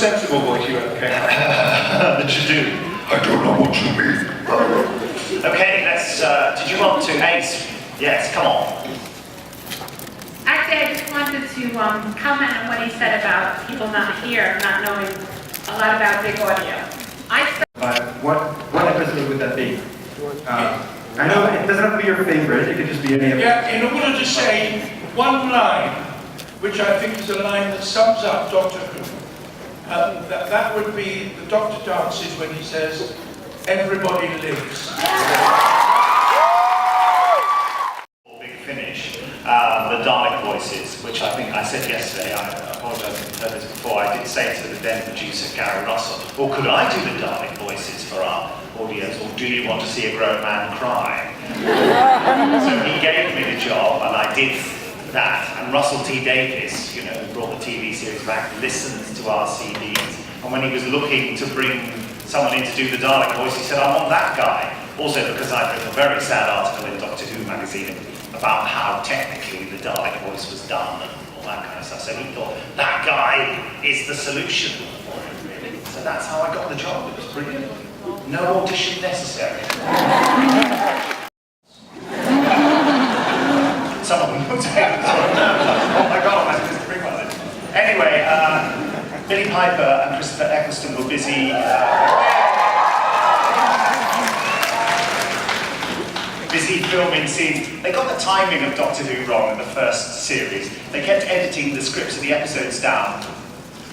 sensible voice you have, okay? That you do. I don't know what you mean. Okay, let's, did you want to, Ace? Yes, come on. Actually, I just wanted to comment on what he said about people not here, not knowing a lot about big audio. What episode would that be? I know it doesn't have to be your favorite, it could just be any of them. Yeah, in order to say one line, which I think is a line that sums up Doctor Who, that would be the Doctor dances when he says, "Everybody lives." Big finish. The Dalek voices, which I think I said yesterday, I apologise if you've heard this before, I did say to the then producer, Gary Russell, well, could I do the Dalek voices for our audience, or do you want to see a grown man cry? So he gave me the job, and I did that, and Russell T Davies, you know, who brought the TV series back, listened to our CDs, and when he was looking to bring someone in to do the Dalek voice, he said, I want that guy. Also because I've written a very sad article in Doctor Who magazine about how technically the Dalek voice was done and all that kind of stuff. So he thought, that guy is the solution for it, really. So that's how I got the job. It was brilliant. No audition necessary. Some of them would say, oh my God, I just bring one of this. Anyway, Billy Piper and Christopher Eccleston were busy filming scenes. They got the timing of Doctor Who wrong in the first series. They kept editing the scripts of the episodes down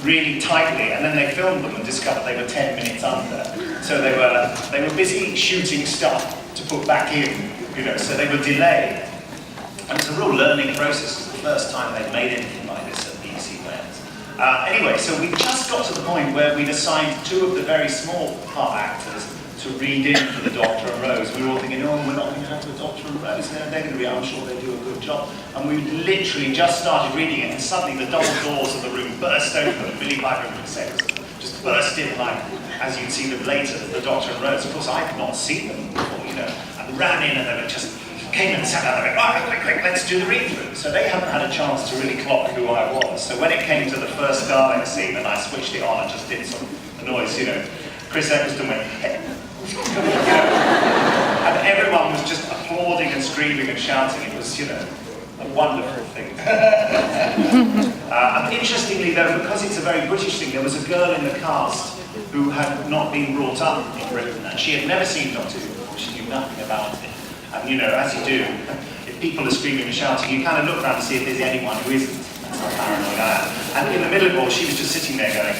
really tightly, and then they filmed them and discovered they were 10 minutes under. So they were busy shooting stuff to put back in, you know, so they were delayed. And it's a real learning process. It's the first time they've made anything like this at BBC Wales. Anyway, so we just got to the point where we'd assigned two of the very small part actors to read in for the Doctor and Rose. We were all thinking, oh, we're not going to have the Doctor and Rose. They're going to be, I'm sure they do a good job. And we literally just started reading it, and suddenly the double doors of the room burst open, and Billy Piper and Chris Eccleston just burst in, like, as you'd see them later, the Doctor and Rose. Of course, I had not seen them before, you know, and ran in, and they were just came and sat down and went, right, quick, let's do the read-through. So they hadn't had a chance to really clock who I was. So when it came to the first Dalek scene, and I switched it on and just did some noise, you know, Chris Eccleston went, hey. And everyone was just applauding and screaming and shouting. It was, you know, a wonderful thing. And interestingly though, because it's a very British thing, there was a girl in the cast who had not been brought up in Britain, and she had never seen Doctor Who before. She knew nothing about it. And you know, as you do, if people are screaming and shouting, you kind of look around to see if there's anyone who isn't. That's how paranoid I am. And in the middle of it all, she was just sitting there going,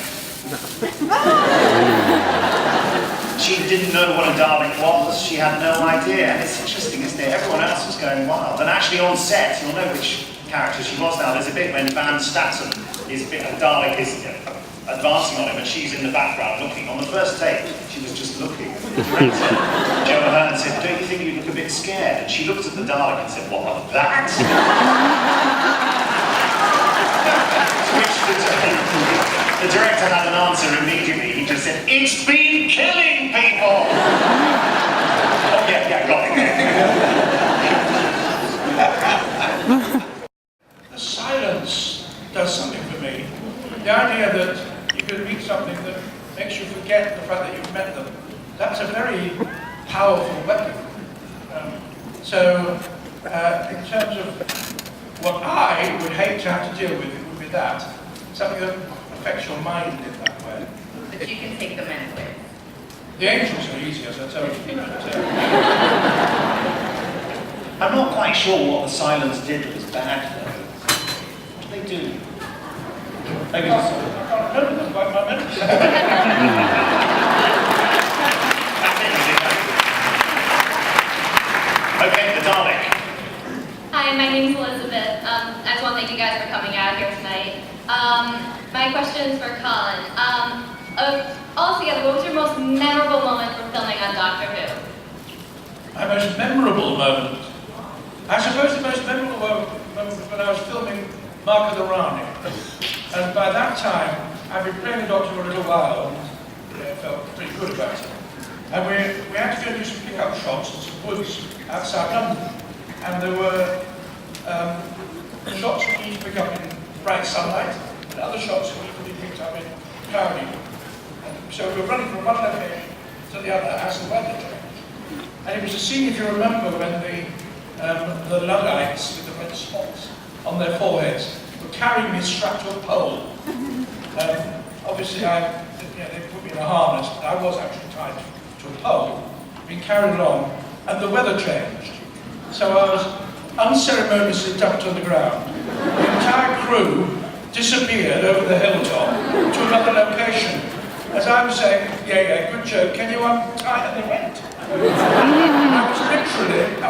she didn't know what a Dalek was, she had no idea, and it's interesting, isn't it? Everyone else was going wild. And actually on set, you'll know which character she was now, there's a bit when Van Statten is a Dalek is advancing on him, and she's in the background looking. On the first take, she was just looking. The director, Joe Ahern, said, don't you think you look a bit scared? And she looked at the Dalek and said, what was that? The director had an answer immediately. He just said, it's been killing people! Oh yeah, got it. The silence does something for me. The idea that you can read something that makes you forget the fact that you've met them, that's a very powerful weapon. So, in terms of what I would hate to have to deal with, it would be that. Something that affects your mind in that way. But you can take them anyway. The angels are easy, as I told you. I'm not quite sure what the silence did that was bad, though. What did they do? Maybe just... I can't remember them by my memory. Okay, the Dalek. Hi, my name is Elizabeth. I just want to thank you guys for coming out here tonight. My question is for Colin. Altogether, what was your most memorable moment from filming on Doctor Who? My most memorable moment? I suppose the most memorable moment was when I was filming Mark of the Rani. And by that time, I'd been playing the Doctor for a little while, and I felt pretty good about it. And we had to go do some pick-up shots in some woods outside London. And there were shots that we need to pick up in bright sunlight, and other shots that need to be picked up in cloudy. And so we were running from one location to the other as the weather changed. And it was a scene, if you remember, when the Luddites with the red spots on their foreheads were carrying me strapped to a pole. Obviously, they put me in a harness, but I was actually tied to a pole, being carried along, and the weather changed. So I was unceremoniously dumped on the ground. The entire crew disappeared over the hilltop to another location. As I was saying, yeah, good joke, can you untie? And they went. I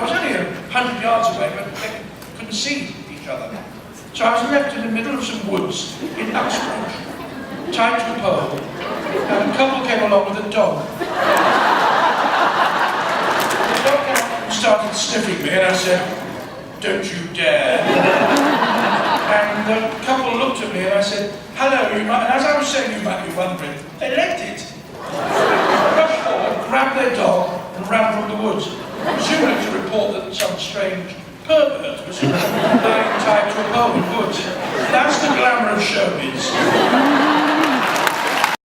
was only 100 yards away, but they couldn't see each other. So I was left in the middle of some woods in Uxbridge, tied to a pole, and a couple came along with a dog. The dog came up and started sniffing me, and I said, "Don't you dare." And the couple looked at me, and I said, "Hello, you might," and as I was saying, "You might be wondering," they legged it. They rushed forward, grabbed their dog, and ran from the woods, presumably to report that some strange pervert was lying tied to a pole in the woods. That's the glamour of showbiz.